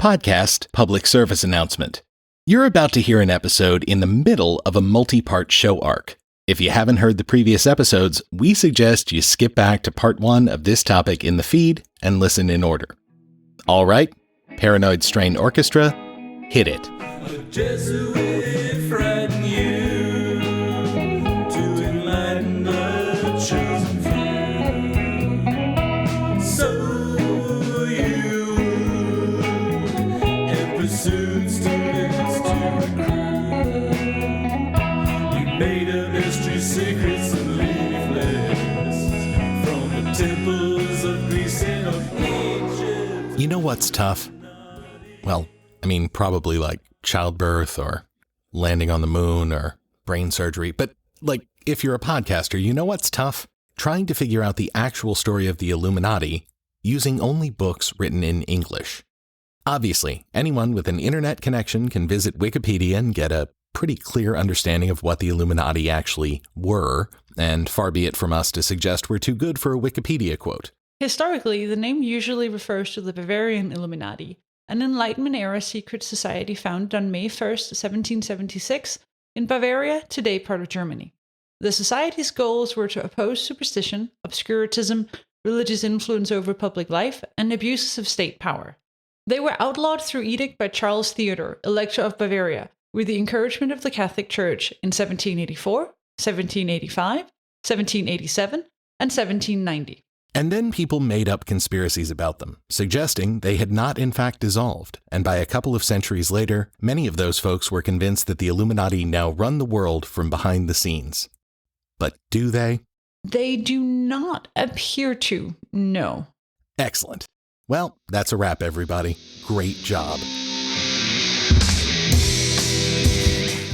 Podcast public service announcement. You're about to hear an episode in the middle of a multi-part show arc. If you haven't heard the previous episodes, we suggest you skip back to part 1 of this topic in the feed and listen in order. All right, Paranoid Strain Orchestra, hit it. A Jesuit frighten you to enlighten the chosen few. So you have pursued students to recruit. You made up history secrets and leaflets from the temples of Greece and of Egypt. You know what's tough? Well, probably like childbirth or landing on the moon or brain surgery. But if you're a podcaster, you know what's tough? Trying to figure out the actual story of the Illuminati using only books written in English. Obviously, anyone with an internet connection can visit Wikipedia and get a pretty clear understanding of what the Illuminati actually were, and far be it from us to suggest we're too good for a Wikipedia quote. Historically, the name usually refers to the Bavarian Illuminati, an Enlightenment-era secret society founded on May 1st, 1776, in Bavaria, today part of Germany. The society's goals were to oppose superstition, obscurantism, religious influence over public life, and abuses of state power. They were outlawed through edict by Charles Theodor, Elector of Bavaria, with the encouragement of the Catholic Church in 1784, 1785, 1787, and 1790. And then people made up conspiracies about them, suggesting they had not in fact dissolved, and by a couple of centuries later, many of those folks were convinced that the Illuminati now run the world from behind the scenes. But do they? They do not appear to, no. Excellent. Well, that's a wrap, everybody. Great job.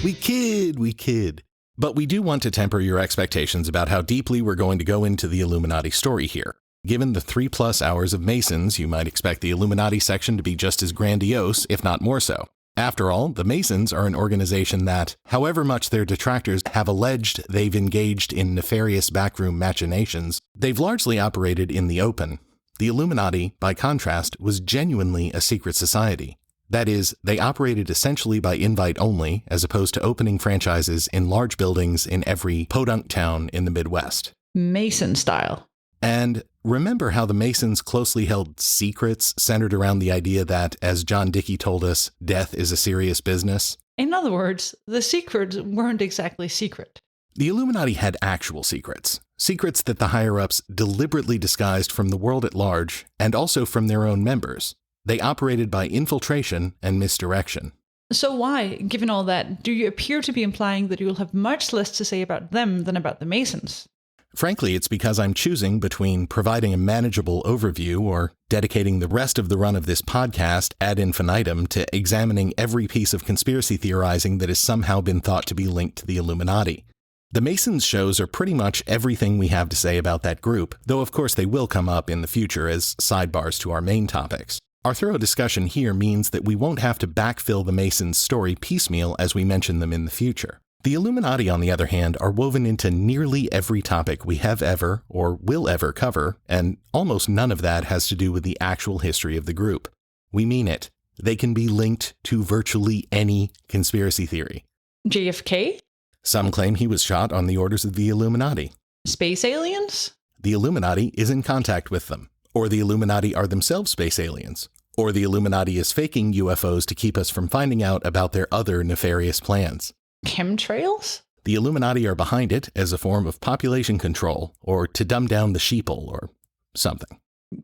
We kid. But we do want to temper your expectations about how deeply we're going to go into the Illuminati story here. Given the 3+ hours of Masons, you might expect the Illuminati section to be just as grandiose, if not more so. After all, the Masons are an organization that, however much their detractors have alleged they've engaged in nefarious backroom machinations, they've largely operated in the open. The Illuminati, by contrast, was genuinely a secret society. That is, they operated essentially by invite only, as opposed to opening franchises in large buildings in every podunk town in the Midwest. Mason style. And remember how the Masons closely held secrets centered around the idea that, as John Dickey told us, death is a serious business? In other words, the secrets weren't exactly secret. The Illuminati had actual secrets. Secrets that the higher-ups deliberately disguised from the world at large, and also from their own members. They operated by infiltration and misdirection. So why, given all that, do you appear to be implying that you will have much less to say about them than about the Masons? Frankly, it's because I'm choosing between providing a manageable overview or dedicating the rest of the run of this podcast ad infinitum to examining every piece of conspiracy theorizing that has somehow been thought to be linked to the Illuminati. The Masons shows are pretty much everything we have to say about that group, though of course they will come up in the future as sidebars to our main topics. Our thorough discussion here means that we won't have to backfill the Masons' story piecemeal as we mention them in the future. The Illuminati, on the other hand, are woven into nearly every topic we have ever or will ever cover, and almost none of that has to do with the actual history of the group. We mean it. They can be linked to virtually any conspiracy theory. JFK? Some claim he was shot on the orders of the Illuminati. Space aliens? The Illuminati is in contact with them. Or the Illuminati are themselves space aliens. Or the Illuminati is faking UFOs to keep us from finding out about their other nefarious plans. Chemtrails? The Illuminati are behind it as a form of population control, or to dumb down the sheeple, or something.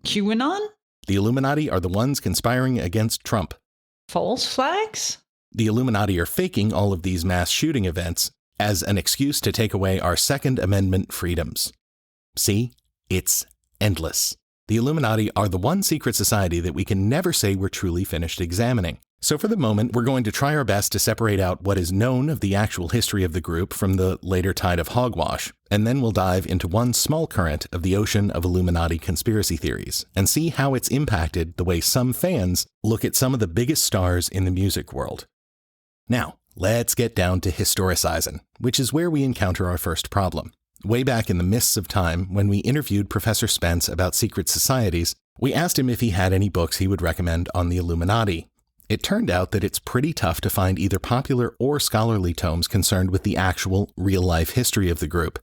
QAnon? The Illuminati are the ones conspiring against Trump. False flags? The Illuminati are faking all of these mass shooting events as an excuse to take away our Second Amendment freedoms. See? It's endless. The Illuminati are the one secret society that we can never say we're truly finished examining. So for the moment, we're going to try our best to separate out what is known of the actual history of the group from the later tide of hogwash, and then we'll dive into one small current of the ocean of Illuminati conspiracy theories, and see how it's impacted the way some fans look at some of the biggest stars in the music world. Now, let's get down to historicizing, which is where we encounter our first problem. Way back in the mists of time, when we interviewed Professor Spence about secret societies, we asked him if he had any books he would recommend on the Illuminati. It turned out that it's pretty tough to find either popular or scholarly tomes concerned with the actual, real-life history of the group.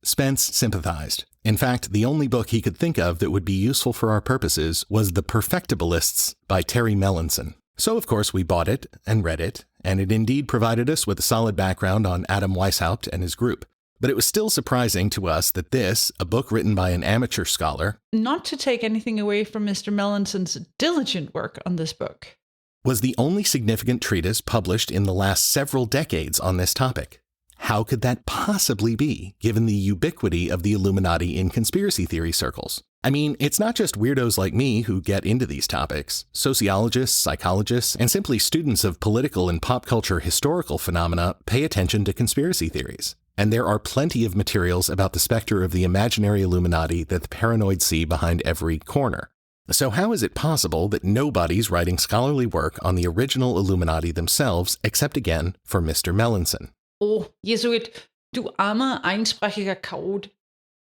Spence sympathized. In fact, the only book he could think of that would be useful for our purposes was The Perfectibilists by Terry Melanson. So, of course, we bought it and read it, and it indeed provided us with a solid background on Adam Weishaupt and his group. But it was still surprising to us that this, a book written by an amateur scholar, not to take anything away from Mr. Melanson's diligent work on this book, was the only significant treatise published in the last several decades on this topic. How could that possibly be, given the ubiquity of the Illuminati in conspiracy theory circles? I mean, it's not just weirdos like me who get into these topics. Sociologists, psychologists, and simply students of political and pop culture historical phenomena pay attention to conspiracy theories. And there are plenty of materials about the specter of the imaginary Illuminati that the paranoid see behind every corner. So how is it possible that nobody's writing scholarly work on the original Illuminati themselves, except again for Mr. Melanson? Oh, Jesuit, du armer, einsprachiger Chaot.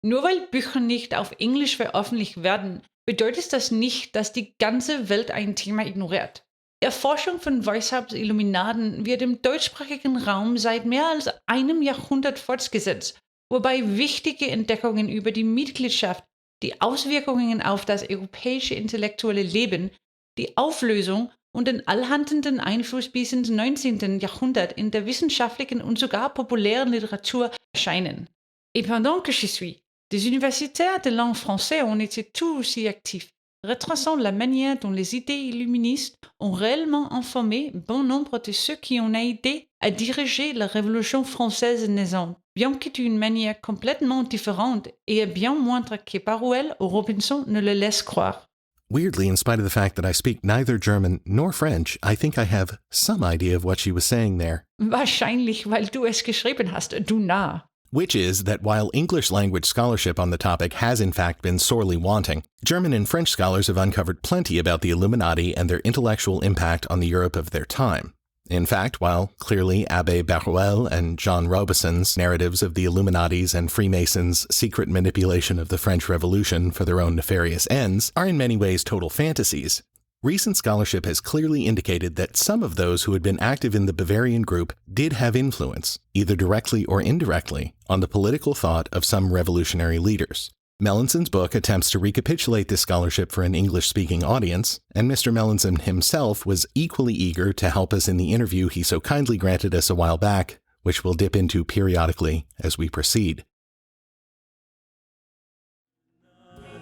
Nur weil Bücher nicht auf Englisch veröffentlicht werden, bedeutet das nicht, dass die ganze Welt ein Thema ignoriert. Die Erforschung von Weishaupts Illuminaten wird im deutschsprachigen Raum seit mehr als einem Jahrhundert fortgesetzt, wobei wichtige Entdeckungen über die Mitgliedschaft, die Auswirkungen auf das europäische intellektuelle Leben, die Auflösung und den allhandenden Einfluss bis ins 19. Jahrhundert in der wissenschaftlichen und sogar populären Literatur erscheinen. Et pendant que j'y suis, des universitaires de langue française ont été tout aussi actifs, retraçant la manière dont les idées illuministes ont réellement informé bon nombre de ceux qui ont aidé à diriger la Révolution française naissante, bien que d'une manière complètement différente et bien moindre que Paruel ou Robinson ne le laissent croire. Weirdly, in spite of the fact that I speak neither German nor French, I think I have some idea of what she was saying there. Wahrscheinlich, weil du es geschrieben hast, du Narr. Which is that while English language scholarship on the topic has in fact been sorely wanting, German and French scholars have uncovered plenty about the Illuminati and their intellectual impact on the Europe of their time. In fact, while clearly Abbé Baruel and Jean Robeson's narratives of the Illuminati's and Freemasons' secret manipulation of the French Revolution for their own nefarious ends are in many ways total fantasies, recent scholarship has clearly indicated that some of those who had been active in the Bavarian group did have influence, either directly or indirectly, on the political thought of some revolutionary leaders. Melanson's book attempts to recapitulate this scholarship for an English-speaking audience, and Mr. Melanson himself was equally eager to help us in the interview he so kindly granted us a while back, which we'll dip into periodically as we proceed.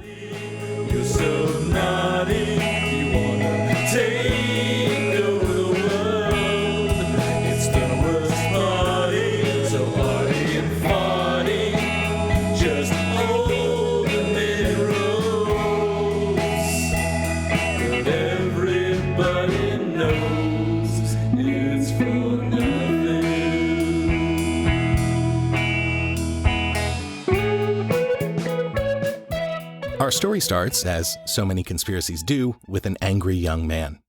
You're so naughty, you wanna take over the world. It's the worst party, so hearty and funny. Just hold the mid roads. But everybody knows it's for nothing. Our story starts, as so many conspiracies do, with an angry young man.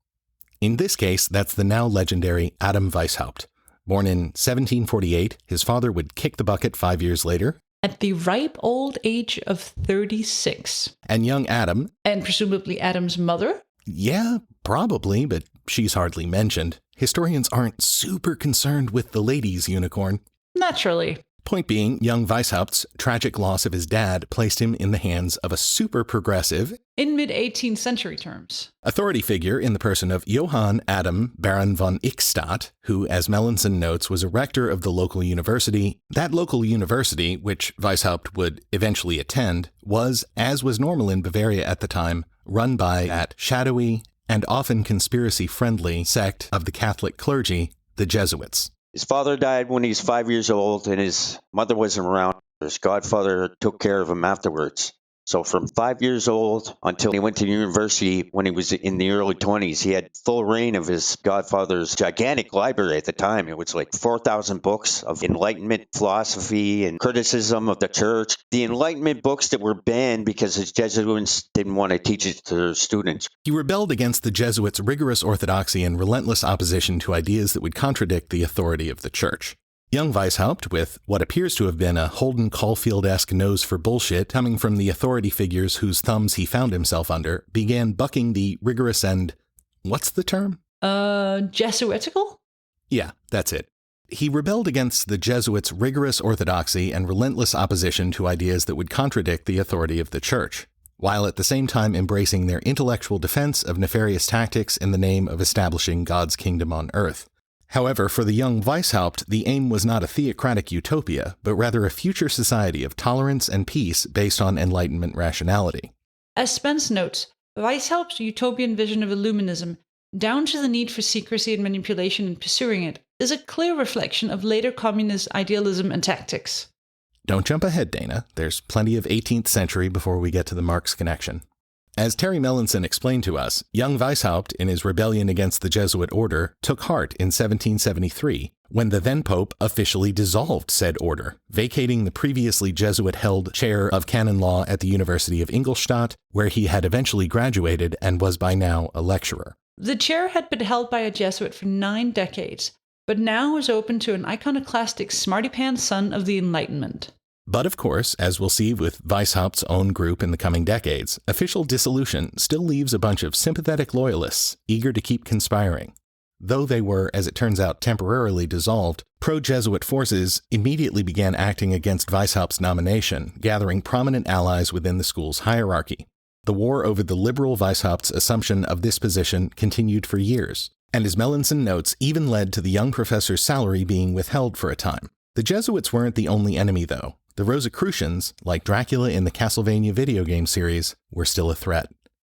In this case, that's the now legendary Adam Weishaupt. Born in 1748, his father would kick the bucket 5 years later. At the ripe old age of 36. And young Adam... And presumably Adam's mother? Yeah, probably, but she's hardly mentioned. Historians aren't super concerned with the ladies' unicorn. Naturally. Point being, young Weishaupt's tragic loss of his dad placed him in the hands of a super progressive, in mid-18th century terms, authority figure in the person of Johann Adam Baron von Ickstadt, who, as Melanson notes, was a rector of the local university. That local university, which Weishaupt would eventually attend, was, as was normal in Bavaria at the time, run by that shadowy and often conspiracy-friendly sect of the Catholic clergy, the Jesuits. His father died when he was 5 years old, and his mother wasn't around. His godfather took care of him afterwards. So from 5 years old until he went to university when he was in the early 20s, he had full reign of his godfather's gigantic library at the time. It was like 4,000 books of Enlightenment philosophy and criticism of the church. The Enlightenment books that were banned because his Jesuits didn't want to teach it to their students. He rebelled against the Jesuits' rigorous orthodoxy and relentless opposition to ideas that would contradict the authority of the church. Young Weishaupt, with what appears to have been a Holden Caulfield-esque nose for bullshit coming from the authority figures whose thumbs he found himself under, began bucking the rigorous and, what's the term? Jesuitical? Yeah, that's it. He rebelled against the Jesuits' rigorous orthodoxy and relentless opposition to ideas that would contradict the authority of the Church, while at the same time embracing their intellectual defense of nefarious tactics in the name of establishing God's kingdom on earth. However, for the young Weishaupt, the aim was not a theocratic utopia, but rather a future society of tolerance and peace based on Enlightenment rationality. As Spence notes, Weishaupt's utopian vision of Illuminism, down to the need for secrecy and manipulation in pursuing it, is a clear reflection of later communist idealism and tactics. Don't jump ahead, Dana. There's plenty of 18th century before we get to the Marx connection. As Terry Mellinson explained to us, young Weishaupt, in his rebellion against the Jesuit order, took heart in 1773, when the then-Pope officially dissolved said order, vacating the previously Jesuit-held chair of canon law at the University of Ingolstadt, where he had eventually graduated and was by now a lecturer. The chair had been held by a Jesuit for 9 decades, but now was open to an iconoclastic smarty-pants son of the Enlightenment. But of course, as we'll see with Weishaupt's own group in the coming decades, official dissolution still leaves a bunch of sympathetic loyalists eager to keep conspiring. Though they were, as it turns out, temporarily dissolved, pro-Jesuit forces immediately began acting against Weishaupt's nomination, gathering prominent allies within the school's hierarchy. The war over the liberal Weishaupt's assumption of this position continued for years, and as Mellinson notes, even led to the young professor's salary being withheld for a time. The Jesuits weren't the only enemy, though. The Rosicrucians, like Dracula in the Castlevania video game series, were still a threat.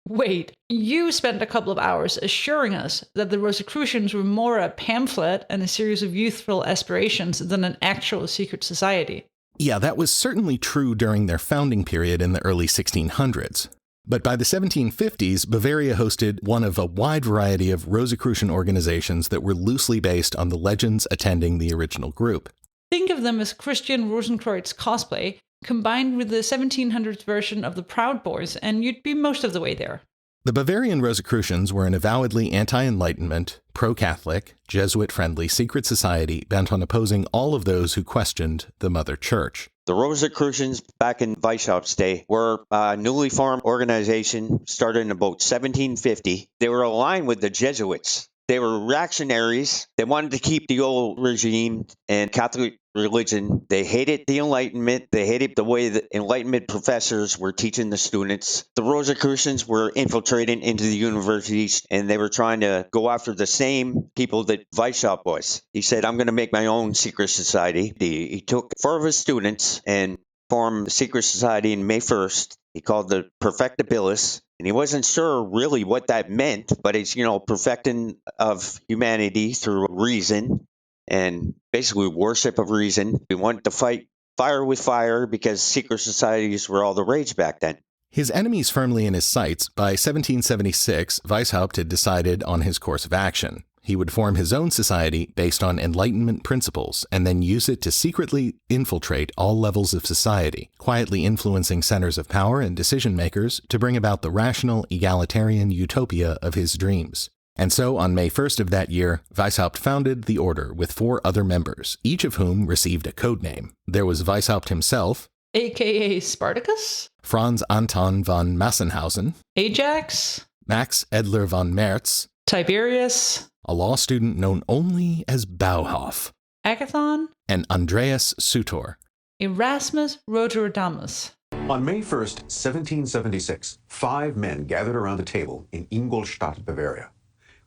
Wait, you spent a couple of hours assuring us that the Rosicrucians were more a pamphlet and a series of youthful aspirations than an actual secret society. Yeah, that was certainly true during their founding period in the early 1600s. But by the 1750s, Bavaria hosted one of a wide variety of Rosicrucian organizations that were loosely based on the legends attending the original group. Think of them as Christian Rosenkreuz cosplay, combined with the 1700s version of the Proud Boys, and you'd be most of the way there. The Bavarian Rosicrucians were an avowedly anti-Enlightenment, pro-Catholic, Jesuit-friendly secret society bent on opposing all of those who questioned the Mother Church. The Rosicrucians back in Weishaupt's day were a newly formed organization started in about 1750. They were aligned with the Jesuits. They were reactionaries. They wanted to keep the old regime and Catholic religion. They hated the Enlightenment. They hated the way the Enlightenment professors were teaching the students. The Rosicrucians were infiltrating into the universities, and they were trying to go after the same people that Weishaupt was. He said, I'm going to make my own secret society. He took 4 of his students and formed a secret society on May 1st. He called the Perfectibilis, and he wasn't sure really what that meant, but it's, perfecting of humanity through reason and basically worship of reason. We wanted to fight fire with fire because secret societies were all the rage back then. His enemies firmly in his sights, by 1776, Weishaupt had decided on his course of action. He would form his own society based on Enlightenment principles and then use it to secretly infiltrate all levels of society, quietly influencing centers of power and decision-makers to bring about the rational, egalitarian utopia of his dreams. And so, on May 1st of that year, Weishaupt founded the order with 4 other members, each of whom received a code name. There was Weishaupt himself, A.K.A. Spartacus? Franz Anton von Massenhausen, Ajax? Max Edler von Merz, Tiberius? a law student known only as Bauhoff, Agathon? and Andreas Sutor. Erasmus Roterodamus. On May 1st, 1776, 5 men gathered around a table in Ingolstadt, Bavaria.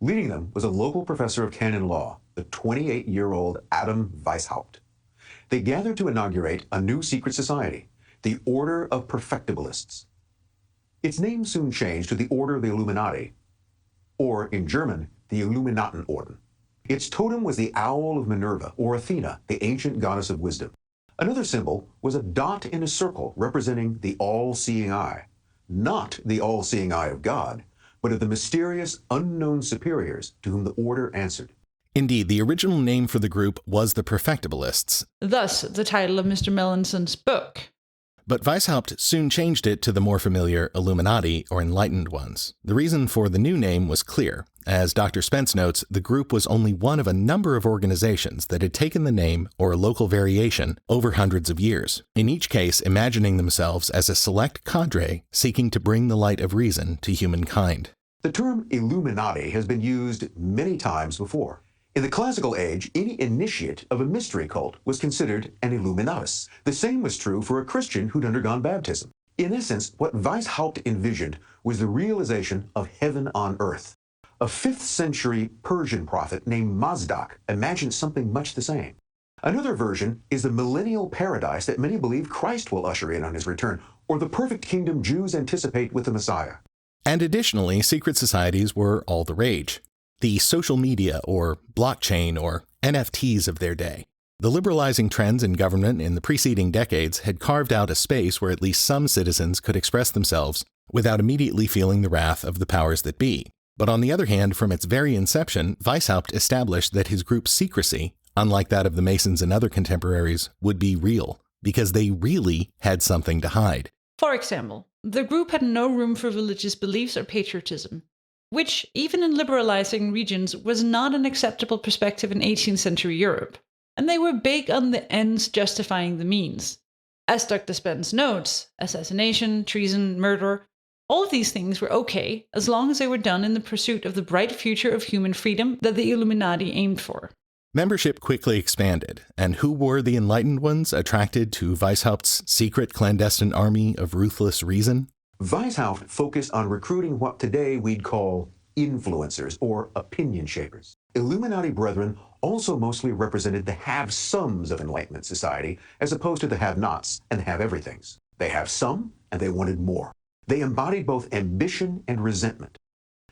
Leading them was a local professor of canon law, the 28-year-old Adam Weishaupt. They gathered to inaugurate a new secret society, the Order of Perfectibilists. Its name soon changed to the Order of the Illuminati, or in German, the Illuminatenorden. Its totem was the owl of Minerva, or Athena, the ancient goddess of wisdom. Another symbol was a dot in a circle representing the all-seeing eye, not the all-seeing eye of God, but of the mysterious, unknown superiors to whom the order answered. Indeed, the original name for the group was the Perfectibilists. Thus, the title of Mr. Mellinson's book. But Weishaupt soon changed it to the more familiar Illuminati, or Enlightened Ones. The reason for the new name was clear. As Dr. Spence notes, the group was only one of a number of organizations that had taken the name, or a local variation, over hundreds of years, in each case imagining themselves as a select cadre seeking to bring the light of reason to humankind. The term Illuminati has been used many times before. In the classical age, any initiate of a mystery cult was considered an Illuminatus. The same was true for a Christian who'd undergone baptism. In essence, what Weishaupt envisioned was the realization of heaven on earth. A 5th century Persian prophet named Mazdak imagined something much the same. Another version is the millennial paradise that many believe Christ will usher in on his return, or the perfect kingdom Jews anticipate with the Messiah. And additionally, secret societies were all the rage. The social media or blockchain or NFTs of their day. The liberalizing trends in government in the preceding decades had carved out a space where at least some citizens could express themselves without immediately feeling the wrath of the powers that be. But on the other hand, from its very inception, Weishaupt established that his group's secrecy, unlike that of the Masons and other contemporaries, would be real, because they really had something to hide. For example, the group had no room for religious beliefs or patriotism, which, even in liberalizing regions, was not an acceptable perspective in 18th century Europe. And they were big on the ends justifying the means. As Dr. Spence notes, assassination, treason, murder, all of these things were okay as long as they were done in the pursuit of the bright future of human freedom that the Illuminati aimed for. Membership quickly expanded, and who were the enlightened ones attracted to Weishaupt's secret clandestine army of ruthless reason? Weishaupt focused on recruiting what today we'd call influencers or opinion shapers. Illuminati brethren also mostly represented the have-somes of Enlightenment society as opposed to the have-nots and the have-everythings. They have some, and they wanted more. They embodied both ambition and resentment.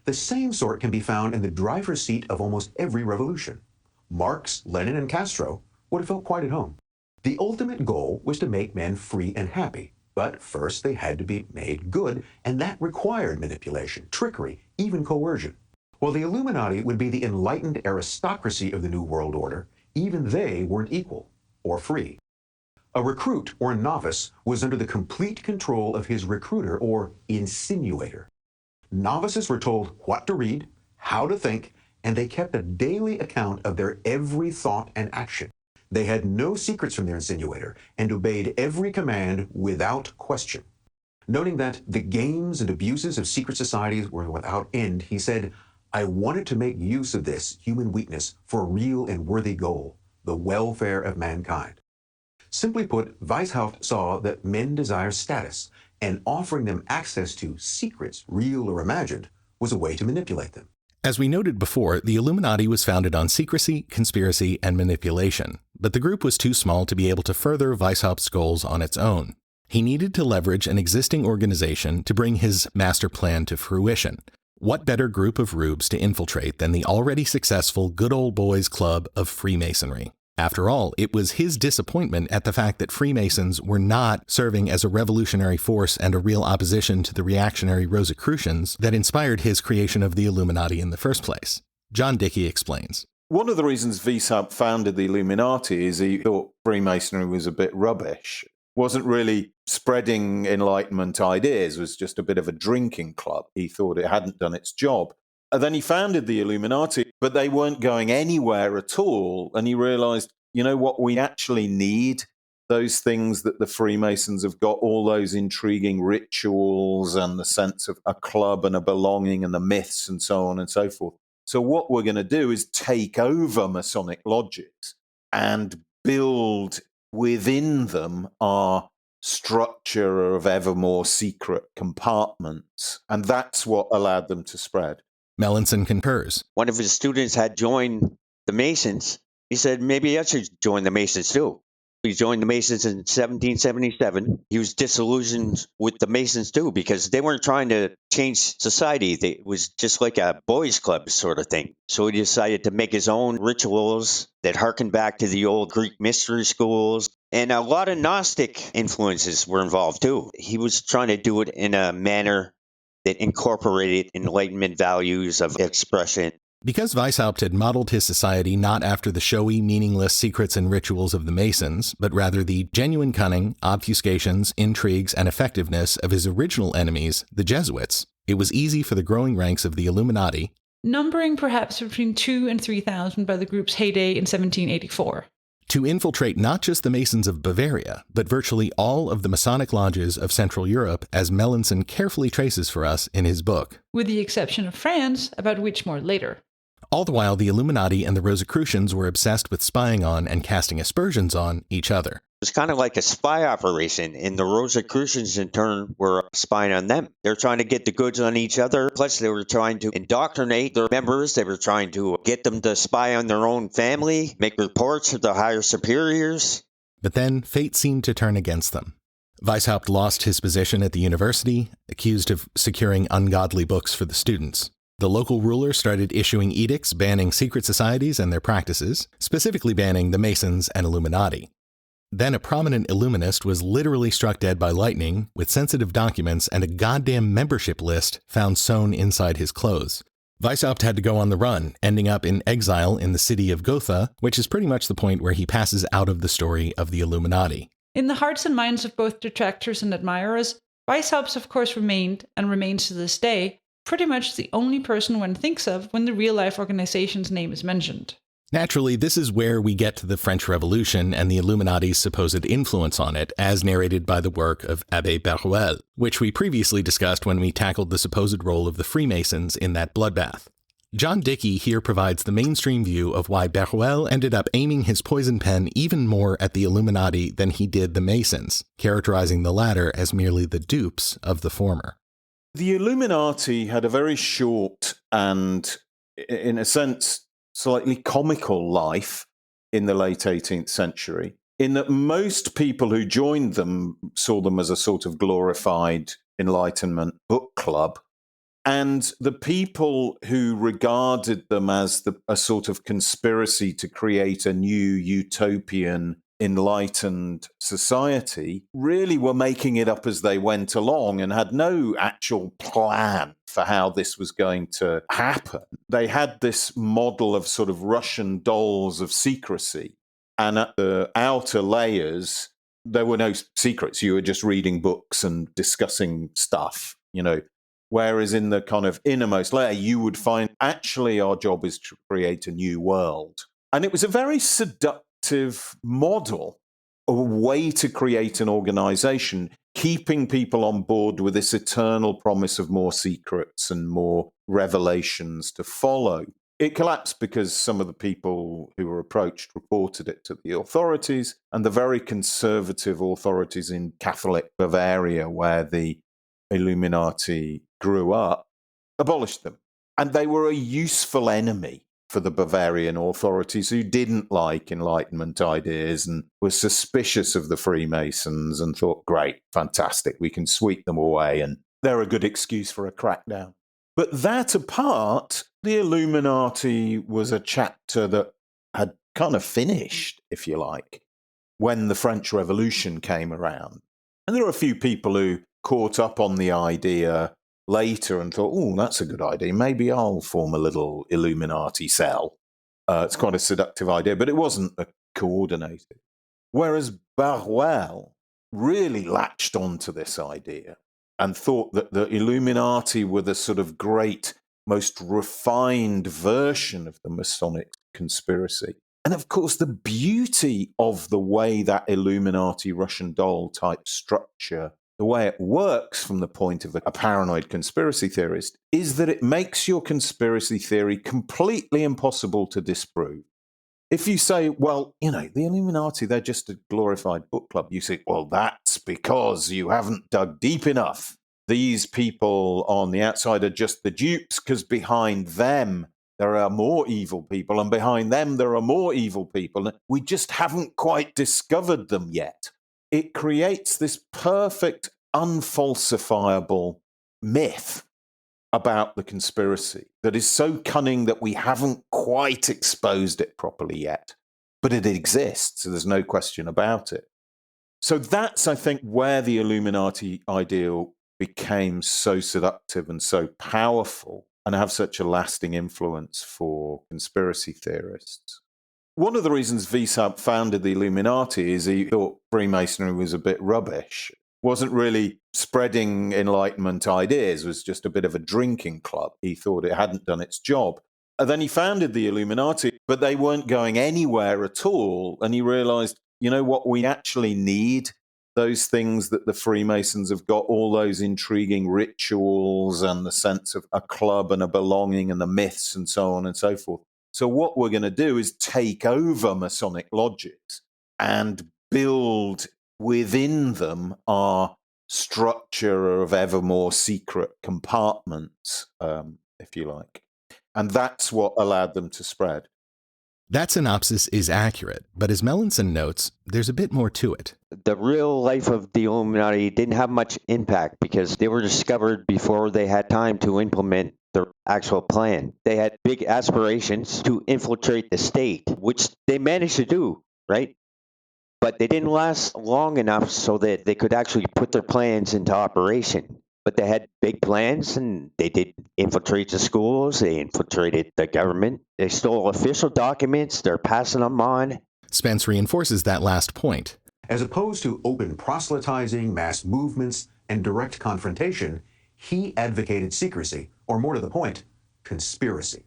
The same sort can be found in the driver's seat of almost every revolution. Marx, Lenin, and Castro would have felt quite at home. The ultimate goal was to make men free and happy. But first, they had to be made good, and that required manipulation, trickery, even coercion. While the Illuminati would be the enlightened aristocracy of the New World Order, even they weren't equal or free. A recruit or novice was under the complete control of his recruiter or insinuator. Novices were told what to read, how to think, and they kept a daily account of their every thought and action. They had no secrets from their insinuator and obeyed every command without question. Noting that the games and abuses of secret societies were without end, he said, "I wanted to make use of this human weakness for a real and worthy goal, the welfare of mankind." Simply put, Weishaupt saw that men desire status, and offering them access to secrets, real or imagined, was a way to manipulate them. As we noted before, the Illuminati was founded on secrecy, conspiracy, and manipulation, but the group was too small to be able to further Weishaupt's goals on its own. He needed to leverage an existing organization to bring his master plan to fruition. What better group of rubes to infiltrate than the already successful Good Old Boys Club of Freemasonry? After all, it was his disappointment at the fact that Freemasons were not serving as a revolutionary force and a real opposition to the reactionary Rosicrucians that inspired his creation of the Illuminati in the first place. John Dickey explains. One of the reasons Weishaupt founded the Illuminati is he thought Freemasonry was a bit rubbish. Wasn't really spreading Enlightenment ideas, was just a bit of a drinking club. He thought it hadn't done its job. And then he founded the Illuminati, but they weren't going anywhere at all. And he realized, you know what, we actually need those things that the Freemasons have got, all those intriguing rituals and the sense of a club and a belonging and the myths and so on and so forth. So what we're going to do is take over Masonic lodges and build within them our structure of ever more secret compartments. And that's what allowed them to spread. Melanson concurs. One of his students had joined the Masons. He said, maybe I should join the Masons too. He joined the Masons in 1777. He was disillusioned with the Masons too because they weren't trying to change society. It was just like a boys' club sort of thing. So he decided to make his own rituals that harkened back to the old Greek mystery schools. And a lot of Gnostic influences were involved too. He was trying to do it in a manner that incorporated Enlightenment values of expression. Because Weishaupt had modeled his society not after the showy, meaningless secrets and rituals of the Masons, but rather the genuine cunning, obfuscations, intrigues, and effectiveness of his original enemies, the Jesuits, it was easy for the growing ranks of the Illuminati, numbering perhaps between 2,000 and 3,000 by the group's heyday in 1784. to infiltrate not just the Masons of Bavaria, but virtually all of the Masonic lodges of Central Europe, as Melanson carefully traces for us in his book. With the exception of France, about which more later. All the while, the Illuminati and the Rosicrucians were obsessed with spying on and casting aspersions on each other. It was kind of like a spy operation, and the Rosicrucians in turn were spying on them. They're trying to get the goods on each other. Plus, they were trying to indoctrinate their members. They were trying to get them to spy on their own family, make reports to the higher superiors. But then fate seemed to turn against them. Weishaupt lost his position at the university, accused of securing ungodly books for the students. The local ruler started issuing edicts banning secret societies and their practices, specifically banning the Masons and Illuminati. Then a prominent Illuminist was literally struck dead by lightning with sensitive documents and a goddamn membership list found sewn inside his clothes. Weishaupt had to go on the run, ending up in exile in the city of Gotha, which is pretty much the point where he passes out of the story of the Illuminati. In the hearts and minds of both detractors and admirers, Weishaupt of course remained, and remains to this day, pretty much the only person one thinks of when the real-life organization's name is mentioned. Naturally, this is where we get to the French Revolution and the Illuminati's supposed influence on it, as narrated by the work of Abbé Beruel, which we previously discussed when we tackled the supposed role of the Freemasons in that bloodbath. John Dickey here provides the mainstream view of why Beruel ended up aiming his poison pen even more at the Illuminati than he did the Masons, characterizing the latter as merely the dupes of the former. The Illuminati had a very short and, in a sense, slightly comical life in the late 18th century, in that most people who joined them saw them as a sort of glorified Enlightenment book club. And the people who regarded them as a sort of conspiracy to create a new utopian enlightened society really were making it up as they went along and had no actual plan for how this was going to happen. They had this model of sort of Russian dolls of secrecy. And at the outer layers, there were no secrets. You were just reading books and discussing stuff, Whereas in the kind of innermost layer, you would find actually our job is to create a new world. And it was a very seductive model, a way to create an organization, keeping people on board with this eternal promise of more secrets and more revelations to follow. It collapsed because some of the people who were approached reported it to the authorities, and the very conservative authorities in Catholic Bavaria, where the Illuminati grew up, abolished them. And they were a useful enemy for the Bavarian authorities, who didn't like Enlightenment ideas and were suspicious of the Freemasons and thought, great, fantastic, we can sweep them away and they're a good excuse for a crackdown. But that apart, the Illuminati was a chapter that had kind of finished, if you like, when the French Revolution came around. And there were a few people who caught up on the idea later and thought, oh, that's a good idea. Maybe I'll form a little Illuminati cell. It's quite a seductive idea, but it wasn't coordinated. Whereas Beruel really latched onto this idea and thought that the Illuminati were the sort of great, most refined version of the Masonic conspiracy. And of course, the beauty of the way that Illuminati Russian doll type structure, the way it works from the point of a paranoid conspiracy theorist, is that it makes your conspiracy theory completely impossible to disprove. If you say, well, the Illuminati, they're just a glorified book club, you say, well, that's because you haven't dug deep enough. These people on the outside are just the dupes, because behind them there are more evil people, and behind them there are more evil people. We just haven't quite discovered them yet. It creates this perfect, unfalsifiable myth about the conspiracy that is so cunning that we haven't quite exposed it properly yet. But it exists, so there's no question about it. So that's, I think, where the Illuminati ideal became so seductive and so powerful and have such a lasting influence for conspiracy theorists. One of the reasons Weishaupt founded the Illuminati is he thought Freemasonry was a bit rubbish. Wasn't really spreading Enlightenment ideas, was just a bit of a drinking club. He thought it hadn't done its job. And then he founded the Illuminati but they weren't going anywhere at all. And he realized, you know what, we actually need those things that the Freemasons have got, all those intriguing rituals and the sense of a club and a belonging and the myths and so on and so forth. So what we're going to do is take over Masonic lodges and build within them our structure of ever more secret compartments, if you like. And that's what allowed them to spread. That synopsis is accurate, but as Melanson notes, there's a bit more to it. The real life of the Illuminati didn't have much impact because they were discovered before they had time to implement their actual plan. They had big aspirations to infiltrate the state, which they managed to do, right? But they didn't last long enough so that they could actually put their plans into operation. But they had big plans, and they did infiltrate the schools. They infiltrated the government. They stole official documents. They're passing them on. Spence reinforces that last point. As opposed to open proselytizing, mass movements, and direct confrontation, he advocated secrecy, or more to the point, conspiracy.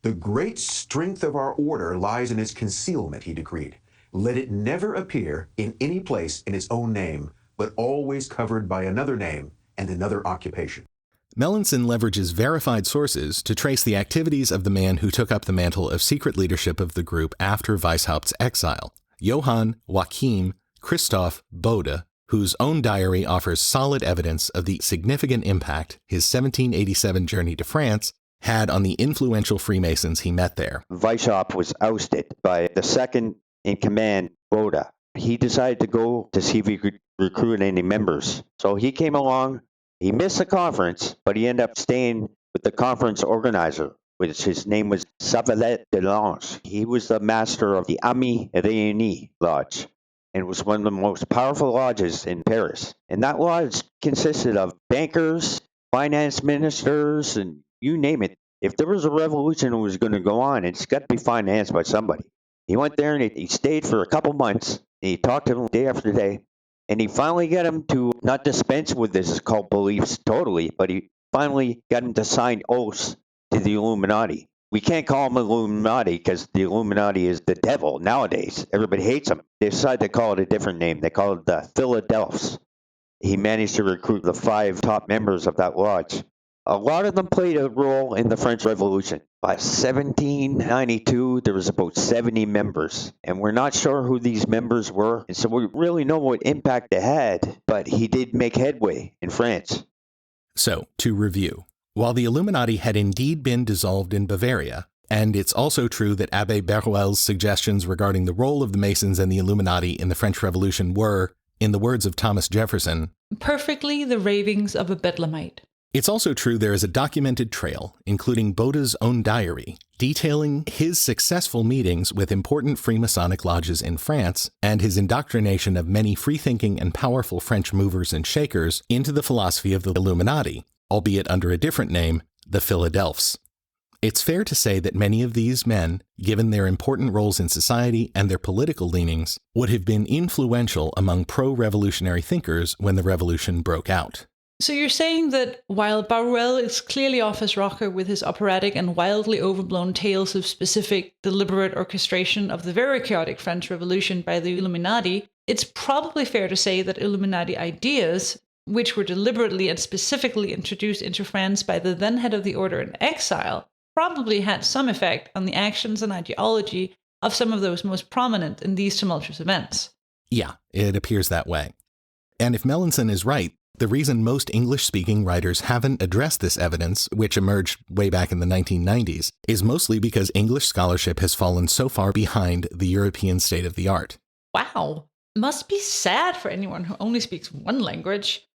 The great strength of our order lies in its concealment, he decreed. Let it never appear in any place in its own name, but always covered by another name and another occupation. Melanson leverages verified sources to trace the activities of the man who took up the mantle of secret leadership of the group after Weishaupt's exile, Johann Joachim Christoph Bode, whose own diary offers solid evidence of the significant impact his 1787 journey to France had on the influential Freemasons he met there. Weishaupt was ousted by the second in command, Bode. He decided to go to see if he could recruit any members. So he came along. He missed the conference, but he ended up staying with the conference organizer, which his name was Savelet de Lange. He was the master of the Amis Réunis Lodge, and was one of the most powerful lodges in Paris. And that lodge consisted of bankers, finance ministers, and you name it. If there was a revolution that was going to go on, it's got to be financed by somebody. He went there and he stayed for a couple months. He talked to him day after day. And he finally got him to not dispense with his cult beliefs totally, but he finally got him to sign oaths to the Illuminati. We can't call them Illuminati because the Illuminati is the devil nowadays. Everybody hates them. They decided to call it a different name. They call it the Philadelphs. He managed to recruit the 5 top members of that lodge. A lot of them played a role in the French Revolution. By 1792, there was about 70 members, and we're not sure who these members were, and so we really know what impact they had, but he did make headway in France. So, to review, while the Illuminati had indeed been dissolved in Bavaria, and it's also true that Abbé Beruel's suggestions regarding the role of the Masons and the Illuminati in the French Revolution were, in the words of Thomas Jefferson, perfectly the ravings of a bedlamite. It's also true there is a documented trail, including Bode's own diary, detailing his successful meetings with important Freemasonic lodges in France and his indoctrination of many free-thinking and powerful French movers and shakers into the philosophy of the Illuminati, albeit under a different name, the Philadelphs. It's fair to say that many of these men, given their important roles in society and their political leanings, would have been influential among pro-revolutionary thinkers when the revolution broke out. So you're saying that while Beruel is clearly off his rocker with his operatic and wildly overblown tales of specific, deliberate orchestration of the very chaotic French Revolution by the Illuminati, it's probably fair to say that Illuminati ideas, which were deliberately and specifically introduced into France by the then head of the order in exile, probably had some effect on the actions and ideology of some of those most prominent in these tumultuous events. Yeah, it appears that way. And if Melanson is right, the reason most English-speaking writers haven't addressed this evidence, which emerged way back in the 1990s, is mostly because English scholarship has fallen so far behind the European state of the art. Wow. Must be sad for anyone who only speaks one language.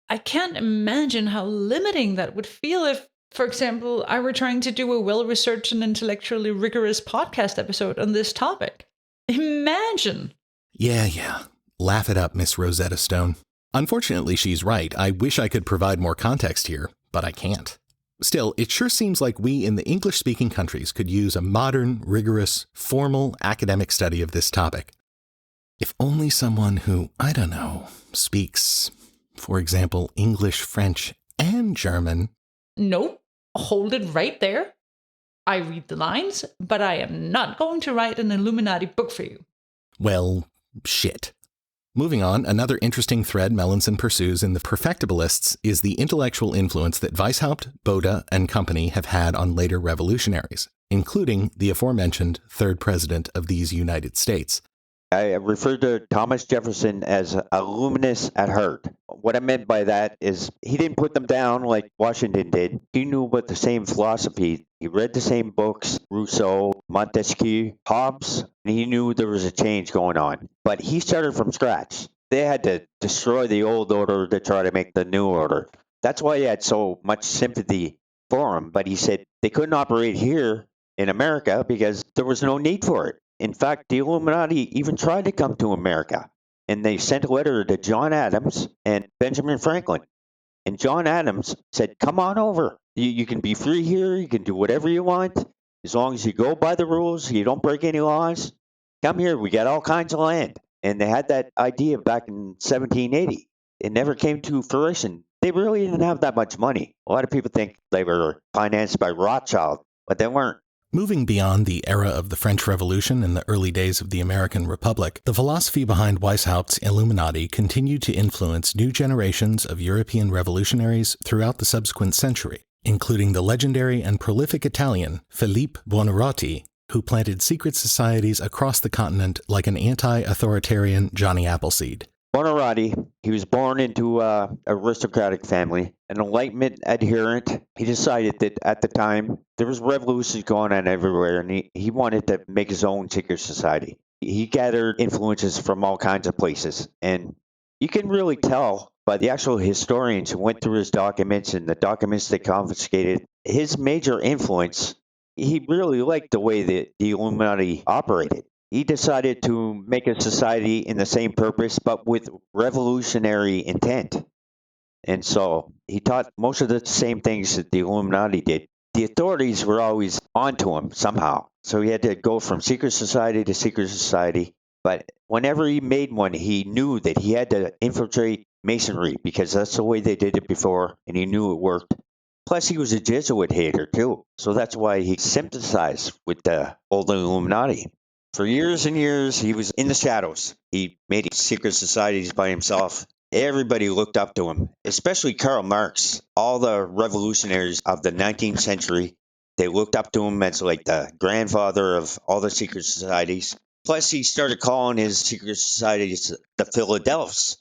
I can't imagine how limiting that would feel if, for example, I were trying to do a well-researched and intellectually rigorous podcast episode on this topic. Imagine! Yeah. Laugh it up, Miss Rosetta Stone. Unfortunately, she's right. I wish I could provide more context here, but I can't. Still, it sure seems like we in the English-speaking countries could use a modern, rigorous, formal academic study of this topic. If only someone who, I don't know, speaks, for example, English, French, and German. Nope. Hold it right there. I read the lines, but I am not going to write an Illuminati book for you. Well, shit. Moving on, another interesting thread Melanson pursues in the Perfectibilists is the intellectual influence that Weishaupt, Bode, and company have had on later revolutionaries, including the aforementioned third president of these United States. I referred to Thomas Jefferson as a luminous at heart. What I meant by that is he didn't put them down like Washington did. He knew about the same philosophy. He read the same books, Rousseau, Montesquieu, Hobbes, and he knew there was a change going on. But he started from scratch. They had to destroy the old order to try to make the new order. That's why he had so much sympathy for him. But he said they couldn't operate here in America because there was no need for it. In fact, the Illuminati even tried to come to America, and they sent a letter to John Adams and Benjamin Franklin. And John Adams said, come on over. You can be free here. You can do whatever you want. As long as you go by the rules, you don't break any laws. Come here. We got all kinds of land. And they had that idea back in 1780. It never came to fruition. They really didn't have that much money. A lot of people think they were financed by Rothschild, but they weren't. Moving beyond the era of the French Revolution and the early days of the American Republic, the philosophy behind Weishaupt's Illuminati continued to influence new generations of European revolutionaries throughout the subsequent century, including the legendary and prolific Italian Filippo Buonarroti, who planted secret societies across the continent like an anti-authoritarian Johnny Appleseed. Buonarroti, he was born into an aristocratic family, an Enlightenment adherent. He decided that at the time there was revolutions going on everywhere, and he wanted to make his own secret society. He gathered influences from all kinds of places, and you can really tell by the actual historians who went through his documents and the documents they confiscated. His major influence, he really liked the way that the Illuminati operated. He decided to make a society in the same purpose, but with revolutionary intent. And so he taught most of the same things that the Illuminati did. The authorities were always onto him somehow. So he had to go from secret society to secret society. But whenever he made one, he knew that he had to infiltrate Masonry because that's the way they did it before, and he knew it worked. Plus, he was a Jesuit hater, too. So that's why he sympathized with the old Illuminati. For years and years, he was in the shadows. He made secret societies by himself. Everybody looked up to him, especially Karl Marx. All the revolutionaries of the 19th century, they looked up to him as like the grandfather of all the secret societies. Plus, he started calling his secret societies the Philadelphs,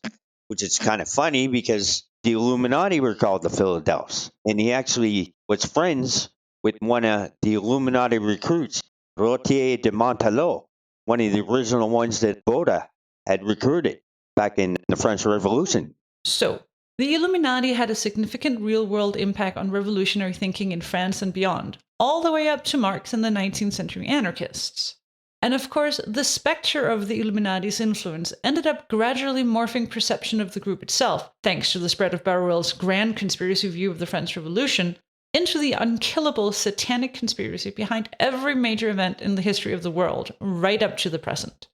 which is kind of funny because the Illuminati were called the Philadelphs. And he actually was friends with one of the Illuminati recruits, Rotier de Montalot, one of the original ones that Bode had recruited back in the French Revolution. So, the Illuminati had a significant real-world impact on revolutionary thinking in France and beyond, all the way up to Marx and the 19th century anarchists. And of course, the specter of the Illuminati's influence ended up gradually morphing perception of the group itself, thanks to the spread of Barruel's grand conspiracy view of the French Revolution, into the unkillable satanic conspiracy behind every major event in the history of the world, right up to the present.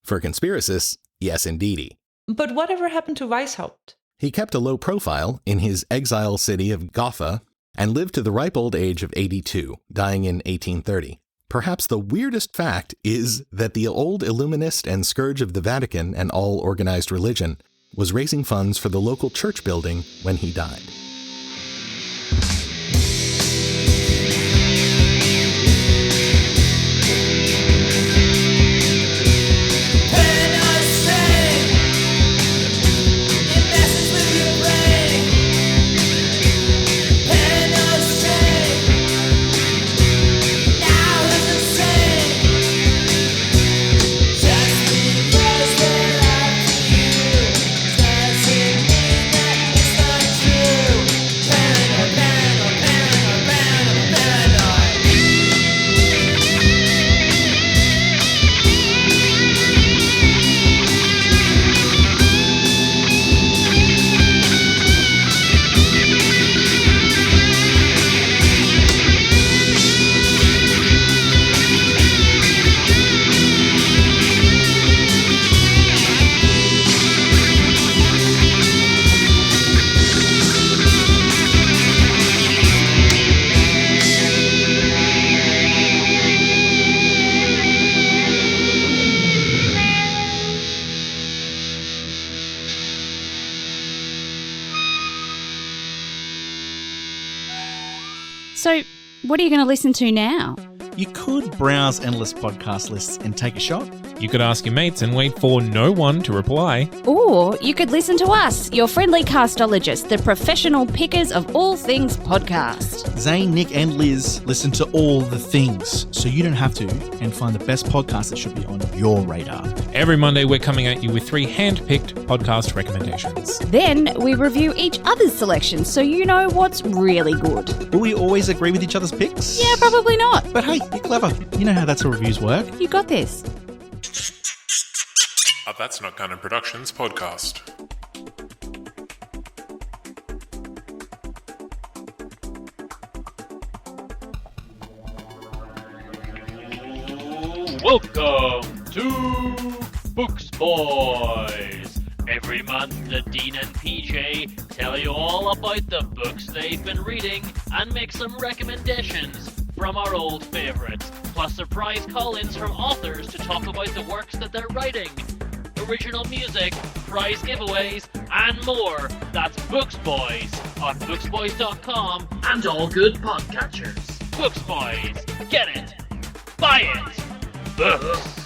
For conspiracists, yes indeedy. But whatever happened to Weishaupt? He kept a low profile in his exile city of Gotha and lived to the ripe old age of 82, dying in 1830. Perhaps the weirdest fact is that the old Illuminist and scourge of the Vatican and all organized religion was raising funds for the local church building when he died. True. So, what are you going to listen to now? You could browse endless podcast lists and take a shot. You could ask your mates and wait for no one to reply. Or you could listen to us, your friendly castologists, the professional pickers of all things podcast. Zane, Nick and Liz listen to all the things, so you don't have to, and find the best podcast that should be on your radar. Every Monday, we're coming at you with 3 hand-picked podcast recommendations. Then we review each other's selections so you know what's really good. Will we always agree with each other's picks? Yeah, probably not. But hey, you're clever. You know how that's how reviews work. You got this. A That's Not Canon Productions podcast. Welcome to Books Boys. Every month, the Dean and PJ tell you all about the books they've been reading and make some recommendations from our old favourites, plus surprise call-ins from authors to talk about the works that they're writing, original music, prize giveaways, and more. That's Books Boys on booksboys.com and all good podcatchers. Books Boys, get it, buy it, books.